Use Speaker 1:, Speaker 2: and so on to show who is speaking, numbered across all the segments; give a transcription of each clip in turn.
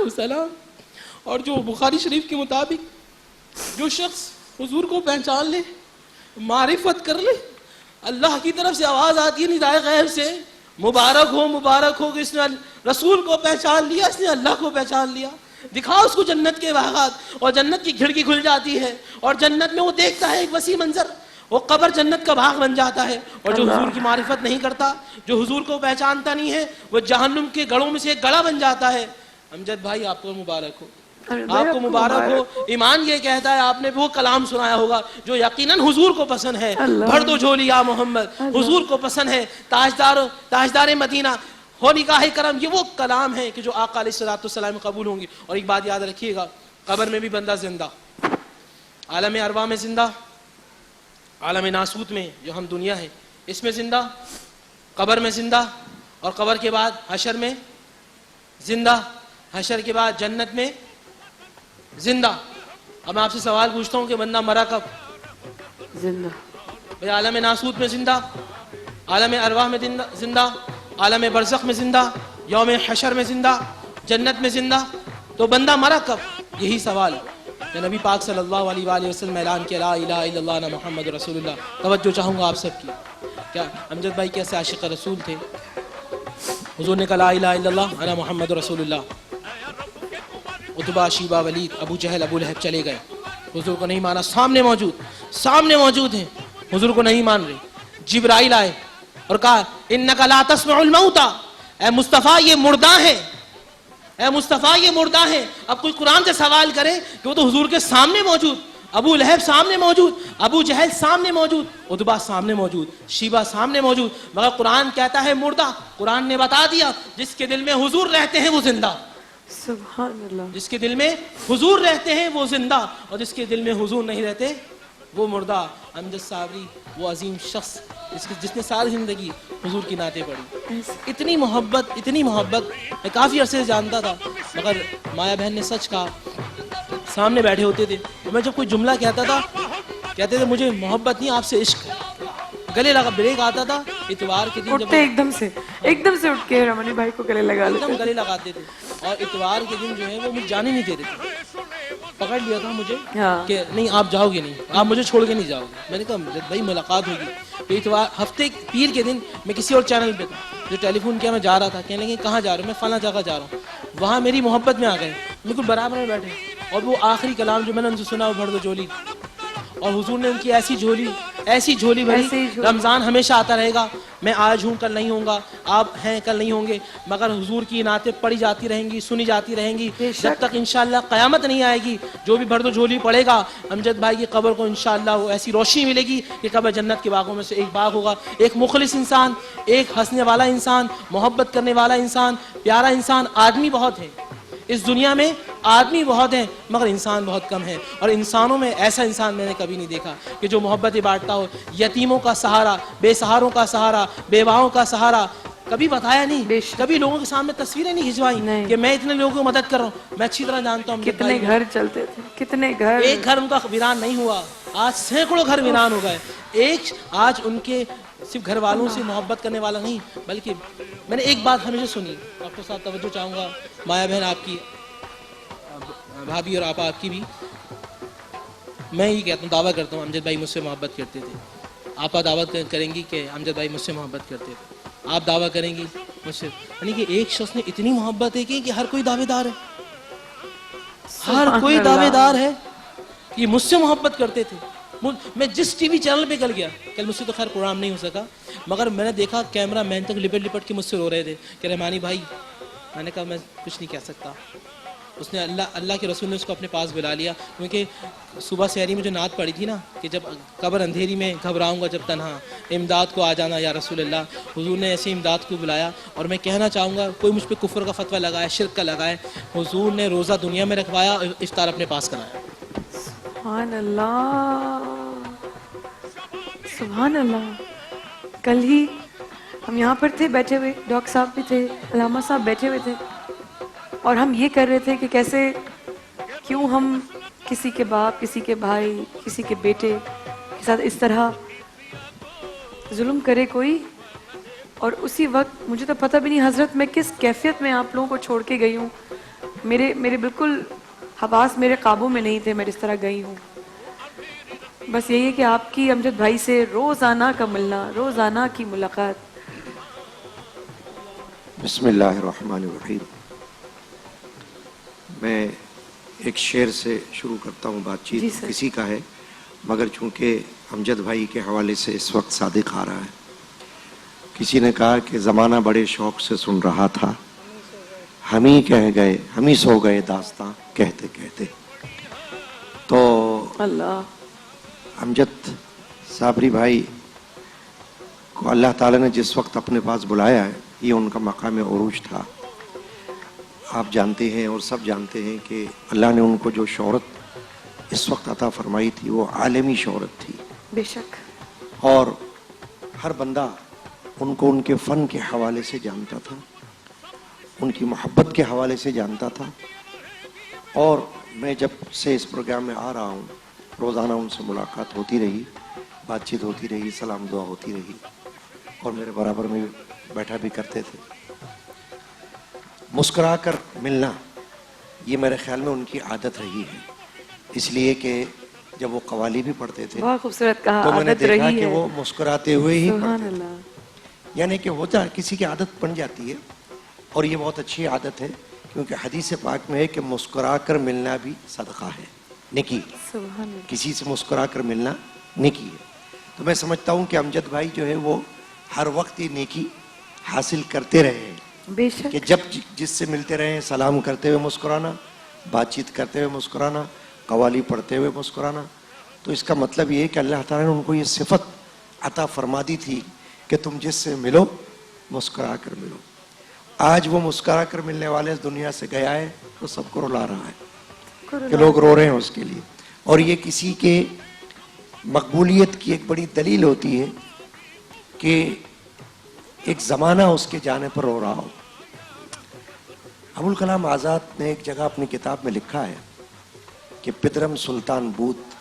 Speaker 1: السلام. اور جو بخاری شریف کے مطابق جو شخص حضور کو پہچان لے, معرفت کر لے, اللہ کی طرف سے آواز آتی ہے ندائے غیب سے, مبارک ہو کہ اس نے رسول کو پہچان لیا, اس نے اللہ کو پہچان لیا. دکھاؤ اس کو جنت کے باغات, اور جنت کی کھڑکی کھل جاتی ہے, اور جنت میں وہ دیکھتا ہے ایک وسیع منظر, وہ قبر جنت کا باغ بن جاتا ہے. اور جو حضور کی معرفت نہیں کرتا, جو حضور کو پہچانتا نہیں ہے, وہ جہنم کے گڑھوں میں سے ایک گڑھا بن جاتا ہے. امجد بھائی آپ کو مبارک ہو, آپ کو مبارک ہو. ایمان یہ کہتا ہے, آپ نے وہ کلام سنایا ہوگا جو یقیناً حضور کو پسند ہے, بھر دو جھولی یا محمد, حضور کو پسند ہے, تاجدار مدینہ ہو نگاہ کرم. یہ وہ کلام ہے کہ جو آقا علیہ الصلوۃ والسلام قبول ہوں گی. اور ایک بات یاد رکھیے گا, قبر میں بھی بندہ زندہ, عالم ارواح میں زندہ, عالم ناسوت میں جو ہم دنیا ہے اس میں زندہ, قبر میں زندہ, اور قبر کے بعد حشر میں زندہ, حشر کے بعد جنت میں زندہ. اب میں آپ سے سوال پوچھتا ہوں کہ بندہ مرا کب؟
Speaker 2: زندہ.
Speaker 1: بھئی عالم ناسوت میں زندہ, عالم ارواح میں زندہ, عالم برزخ میں زندہ, یوم حشر میں زندہ, جنت میں زندہ. تو بندہ مرا کب؟ یہی سوال کہ نبی پاک صلی اللہ علیہ وآلہ وسلم اعلان کیا لا الہ الا اللہ انا محمد رسول اللہ. توجہ چاہوں گا آپ سب کی. کیا امجد بھائی کیسے عاشق رسول تھے؟ حضور نے کہا لا الہ الا اللہ انا محمد رسول اللہ. عتبہ, شیبہ, ولید, ابو جہل, ابو لہب چلے گئے, حضور کو نہیں مانا. سامنے موجود ہیں, حضور کو نہیں مان رہے. جبرائیل آئے اور کہا انک لا تسمع الموتى, اے مصطفیٰ یہ مردہ ہیں, اے مصطفیٰ یہ مردہ ہیں. اب کوئی قرآن سے سوال کرے کہ وہ تو حضور کے سامنے موجود, ابو لہب سامنے موجود, ابو جہل سامنے موجود, عتبہ سامنے موجود, شیبہ سامنے موجود, مگر قرآن کہتا ہے مردہ. قرآن نے بتا دیا جس کے دل میں حضور رہتے ہیں وہ زندہ,
Speaker 2: سبحان اللہ,
Speaker 1: جس کے دل میں حضور رہتے ہیں وہ زندہ, اور جس کے دل میں حضور نہیں رہتے وہ مردہ. امجد صابری وہ عظیم شخص جس نے ساری زندگی حضور کی نعتیں پڑھی. اتنی محبت میں کافی عرصے سے جانتا تھا, مگر مایا بہن نے سچ کہا. سامنے بیٹھے ہوتے تھے, میں جب کوئی جملہ کہتا تھا کہتے تھے مجھے محبت نہیں آپ سے عشق. گلے لگا, بریک آتا تھا اتوار کے دن,
Speaker 2: اٹھتے ایک دم سے اٹھ کے رمانی بھائی کو گلے لگا لیتے,
Speaker 1: گلے لگاتے تھے. اور اتوار کے دن جو ہے وہ مجھے جانے نہیں دیتے تھے. پکڑ لیا تھا مجھے کہ نہیں آپ جاؤ گے نہیں, آپ مجھے چھوڑ کے نہیں جاؤ گے. میں نے کہا جب بھائی ملاقات ہوگی. تو اتوار ہفتے پیر کے دن میں کسی اور چینل پہ تھا, جو ٹیلی فون کیا میں جا رہا تھا, کہنے لگے کہاں جا رہا ہوں, میں فلاں جگہ جا رہا ہوں. وہاں میری محبت میں آ گئے, بالکل برابر میں بیٹھے, اور وہ آخری کلام جو میں نے ان سے سنا وہ بھر دو جھولی. اور حضور نے ان کی ایسی جھولی بھری, رمضان ہمیشہ آتا رہے گا, میں آج ہوں کل نہیں ہوں گا, آپ ہیں کل نہیں ہوں گے, مگر حضور کی نعتیں پڑھی جاتی رہیں گی, سنی جاتی رہیں گی, جب تک انشاءاللہ قیامت نہیں آئے گی. جو بھی بھر دو جھولی پڑے گا امجد بھائی کی قبر کو انشاءاللہ وہ ایسی روشنی ملے گی کہ قبر جنت کے باغوں میں سے ایک باغ ہوگا. ایک مخلص انسان, ایک ہنسنے والا انسان, محبت کرنے والا انسان, پیارا انسان. آدمی بہت ہے اس دنیا میں, آدمی بہت ہیں مگر انسان بہت کم ہے. اور انسانوں میں ایسا انسان میں نے کبھی نہیں دیکھا کہ جو محبتیں بانٹتا ہو, یتیموں کا سہارا, بے سہاروں کا سہارا, بیواؤں کا سہارا. کبھی بتایا نہیں, کبھی لوگوں کے سامنے تصویریں نہیں کھنچوائی کہ میں اتنے لوگوں کو مدد کر رہا ہوں. میں اچھی طرح جانتا ہوں
Speaker 2: کتنے گھر چلتے تھے, کتنے گھر,
Speaker 1: ایک گھر ان کا ویران نہیں ہوا, آج سینکڑوں گھر ویران ہو گئے. ایک آج ان کے صرف گھر والوں سے محبت کرنے والا نہیں, بلکہ میں نے ایک بات ہمیشہ سنی, ڈاکٹر صاحب توجہ چاہوں گا, مایا بہن آپ کی بھابھی اور آپا آپ کی بھی, میں یہ کہتا ہوں, دعویٰ کرتا ہوں امجد بھائی مجھ سے محبت کرتے تھے. آپا دعوت کریں گی کہ امجد بھائی مجھ سے محبت کرتے تھے, آپ دعویٰ کریں گی مجھ سے. یعنی کہ ایک شخص نے اتنی محبت ہے کہ ہر کوئی دعوے دار ہے, ہر کوئی دعوے دار ہے کہ مجھ سے محبت کرتے تھے. میں جس ٹی وی چینل پہ کل گیا, کل مجھ سے تو خیر پروگرام نہیں ہو سکا, مگر میں نے دیکھا کیمرہ مین تک لپٹ کے مجھ سے رو رہے تھے کہ رحمانی بھائی. میں نے کہا میں کچھ نہیں کہہ سکتا. اس نے اللہ کے رسول نے اس کو اپنے پاس بلا لیا, کیونکہ صبح سحری میں جو نعت پڑھی تھی نا کہ جب قبر اندھیری میں گھبراؤں گا جب تنہا, امداد کو آ جانا یا رسول اللہ. حضور نے ایسے امداد کو بلایا. اور میں کہنا چاہوں گا کوئی مجھ پہ کفر کا فتویٰ لگائے, شرک کا لگائے, حضور نے روزہ دنیا میں رکھوایا, افطار اپنے پاس کرایا.
Speaker 2: سبحان اللہ, سبحان اللہ. کل ہی ہم یہاں پر تھے بیٹھے ہوئے, ڈاکٹر صاحب بھی تھے, علامہ صاحب بیٹھے ہوئے تھے, اور ہم یہ کر رہے تھے کہ کیسے کیوں ہم کسی کے باپ, کسی کے بھائی, کسی کے بیٹے کے ساتھ اس طرح ظلم کرے کوئی. اور اسی وقت مجھے تو پتہ بھی نہیں حضرت میں کس کیفیت میں آپ لوگوں کو چھوڑ کے گئی ہوں, میرے بالکل حواس میرے قابو میں نہیں تھے، میں جس طرح گئی ہوں. بس یہی ہے کہ آپ کی امجد بھائی سے روزانہ کا ملنا، روزانہ کی ملاقات.
Speaker 3: بسم اللہ الرحمن الرحیم. میں ایک شعر سے شروع کرتا ہوں بات چیت.
Speaker 2: جی سر.
Speaker 3: کسی کا ہے مگر چونکہ امجد بھائی کے حوالے سے اس وقت صادق آ رہا ہے. کسی نے کہا کہ زمانہ بڑے شوق سے سن رہا تھا، ہم ہی کہہ گئے، ہم ہی سو گئے داستاں کہتے کہتے. تو
Speaker 2: اللہ
Speaker 3: امجد صابری بھائی کو اللہ تعالیٰ نے جس وقت اپنے پاس بلایا ہے، یہ ان کا مقام عروج تھا. آپ جانتے ہیں اور سب جانتے ہیں کہ اللہ نے ان کو جو شہرت اس وقت عطا فرمائی تھی وہ عالمی شہرت تھی.
Speaker 2: بے شک.
Speaker 3: اور ہر بندہ ان کو ان کے فن کے حوالے سے جانتا تھا، ان کی محبت کے حوالے سے جانتا تھا. اور میں جب سے اس پروگرام میں آ رہا ہوں روزانہ ان سے ملاقات ہوتی رہی، بات چیت ہوتی رہی، سلام دعا ہوتی رہی، اور میرے برابر میں بیٹھا بھی کرتے تھے. مسکرا کر ملنا یہ میرے خیال میں ان کی عادت رہی ہے، اس لیے کہ جب وہ قوالی بھی پڑھتے تھے
Speaker 2: بہت خوبصورت کہا،
Speaker 3: تو میں نے
Speaker 2: عادت
Speaker 3: دیکھا
Speaker 2: رہی
Speaker 3: کہ
Speaker 2: ہے.
Speaker 3: وہ مسکراتے ہوئے ہی
Speaker 2: سبحان
Speaker 3: پڑھتے تھے.
Speaker 2: اللہ.
Speaker 3: یعنی کہ ہوتا کسی کی عادت بن جاتی ہے، اور یہ بہت اچھی عادت ہے کیونکہ حدیث پاک میں ہے کہ مسکرا کر ملنا بھی صدقہ ہے، نیکی ہے.
Speaker 2: سبحان اللہ.
Speaker 3: کسی سے مسکرا کر ملنا نیکی ہے. تو میں سمجھتا ہوں کہ امجد بھائی جو ہے وہ ہر وقت یہ نیکی حاصل کرتے رہے ہیں
Speaker 2: بے شک.
Speaker 3: کہ جب جس سے ملتے رہے ہیں سلام کرتے ہوئے مسکرانا، بات چیت کرتے ہوئے مسکرانا، قوالی پڑھتے ہوئے مسکرانا. تو اس کا مطلب یہ ہے کہ اللہ تعالیٰ نے ان کو یہ صفت عطا فرما دی تھی کہ تم جس سے ملو مسکرا کر ملو. آج وہ مسکرا کر ملنے والے اس دنیا سے گیا ہے تو سب کو رلا رہا ہے کہ لوگ رو رہے ہیں اس کے لیے. اور یہ کسی کے مقبولیت کی ایک بڑی دلیل ہوتی ہے کہ ایک زمانہ اس کے جانے پر رو رہا ہو. ابوالکلام آزاد نے ایک جگہ اپنی کتاب میں لکھا ہے کہ پدرم سلطان بوت،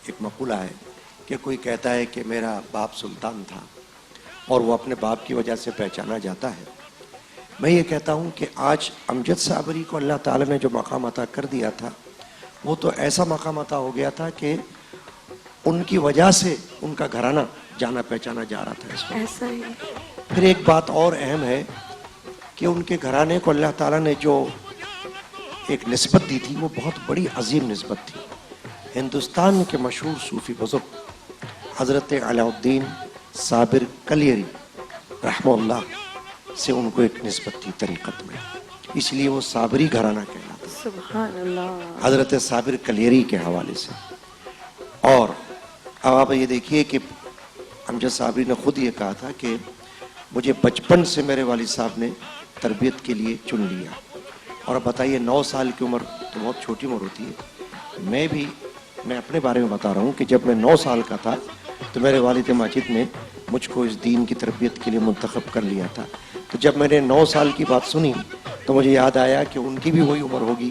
Speaker 3: ایک مقولہ ہے کہ کوئی کہتا ہے کہ میرا باپ سلطان تھا اور وہ اپنے باپ کی وجہ سے پہچانا جاتا ہے. میں یہ کہتا ہوں کہ آج امجد صابری کو اللہ تعالیٰ نے جو مقام عطا کر دیا تھا وہ تو ایسا مقام عطا ہو گیا تھا کہ ان کی وجہ سے ان کا گھرانہ جانا پہچانا جا رہا تھا اس وقت.
Speaker 2: ایسا ہی.
Speaker 3: پھر ایک بات اور اہم ہے کہ ان کے گھرانے کو اللہ تعالیٰ نے جو ایک نسبت دی تھی وہ بہت بڑی عظیم نسبت تھی. ہندوستان کے مشہور صوفی بزرگ حضرت علاء الدین صابر کلیری رحمہ اللہ سے ان کو ایک نسبت تھی طریقت میں، اس لیے وہ صابری گھرانہ کہلاتا.
Speaker 2: سبحان اللہ.
Speaker 3: حضرت صابر کلیری کے حوالے سے. اور اب آپ یہ دیکھیے کہ امجد صابری نے خود یہ کہا تھا کہ مجھے بچپن سے میرے والد صاحب نے تربیت کے لیے چن لیا. اور اب بتائیے 9 سال کی عمر تو بہت چھوٹی عمر ہوتی ہے. میں اپنے بارے میں بتا رہا ہوں کہ جب میں 9 سال کا تھا تو میرے والد ماجد نے مجھ کو اس دین کی تربیت کے لیے منتخب کر لیا تھا. تو جب میں نے 9 سال کی بات سنی تو مجھے یاد آیا کہ ان کی بھی وہی عمر ہوگی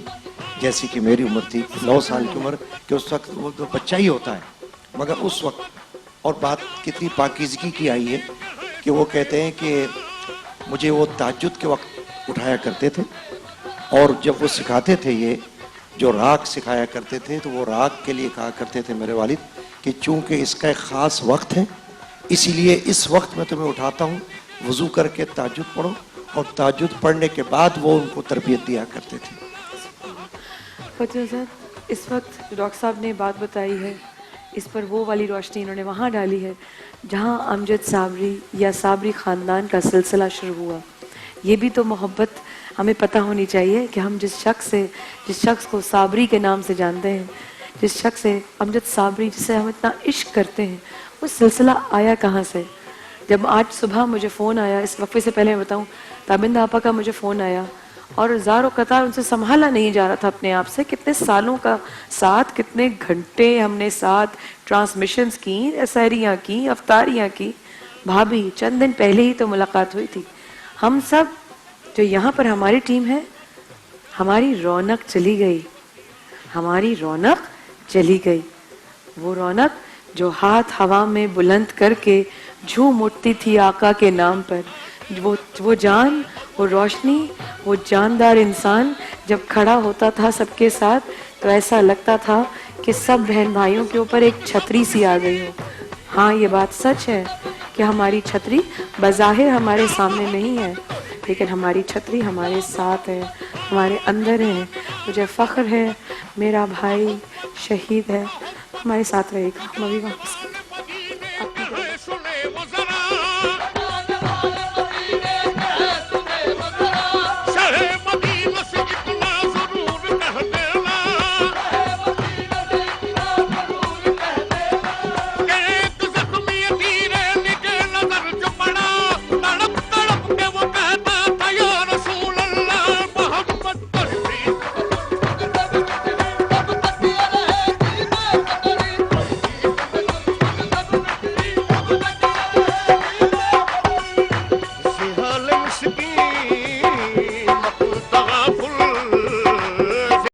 Speaker 3: جیسی کہ میری عمر تھی. 9 سال کی عمر کہ اس وقت وہ تو بچہ ہی ہوتا ہے، مگر اس وقت. اور بات کتنی پاکیزگی کی آئی ہے کہ وہ کہتے ہیں کہ مجھے وہ تہجد کے وقت اٹھایا کرتے تھے، اور جب وہ سکھاتے تھے یہ جو راگ سکھایا کرتے تھے تو وہ راگ کے لیے کہا کرتے تھے میرے والد کہ چونکہ اس کا ایک خاص وقت ہے اسی لیے اس وقت میں تمہیں اٹھاتا ہوں، وضو کر کے تہجد پڑھو. اور تہجد پڑھنے کے بعد وہ ان کو تربیت دیا کرتے تھے.
Speaker 2: فتح صاحب، اس وقت ڈاکٹر صاحب نے بات بتائی ہے، اس پر وہ والی روشنی انہوں نے وہاں ڈالی ہے جہاں امجد صابری یا صابری خاندان کا سلسلہ شروع ہوا. یہ بھی تو محبت ہمیں پتہ ہونی چاہیے کہ ہم جس شخص کو صابری کے نام سے جانتے ہیں، جس شخص سے امجد صابری جسے ہم اتنا عشق کرتے ہیں، وہ سلسلہ آیا کہاں سے. جب آج صبح مجھے فون آیا، اس وقفے سے پہلے میں بتاؤں، تابند آپا کا مجھے فون آیا اور زار و قطار ان سے سنبھالا نہیں جا رہا تھا اپنے آپ سے. کتنے سالوں کا ساتھ، کتنے گھنٹے ہم نے ساتھ ٹرانسمیشنز کی، سحریاں کی، افطاریاں کی. بھابھی چند دن پہلے ہی تو ملاقات ہوئی تھی. ہم سب جو یہاں پر ہماری ٹیم ہے، ہماری رونق چلی گئی، ہماری رونق چلی گئی. وہ رونق جو ہاتھ ہوا میں بلند کر کے جھوم اٹھتی تھی آقا کے نام پر، وہ جان وہ روشنی، وہ جاندار انسان جب کھڑا ہوتا تھا سب کے ساتھ تو ایسا لگتا تھا کہ سب بہن بھائیوں کے اوپر ایک چھتری سی آ گئی ہو. ہاں یہ بات سچ ہے کہ ہماری چھتری بظاہر ہمارے سامنے نہیں ہے، لیکن ہماری چھتری ہمارے ساتھ ہے، ہمارے اندر ہے. مجھے فخر ہے میرا بھائی شہید ہے، ہمارے ساتھ رہے گا. ہم ابھی واپس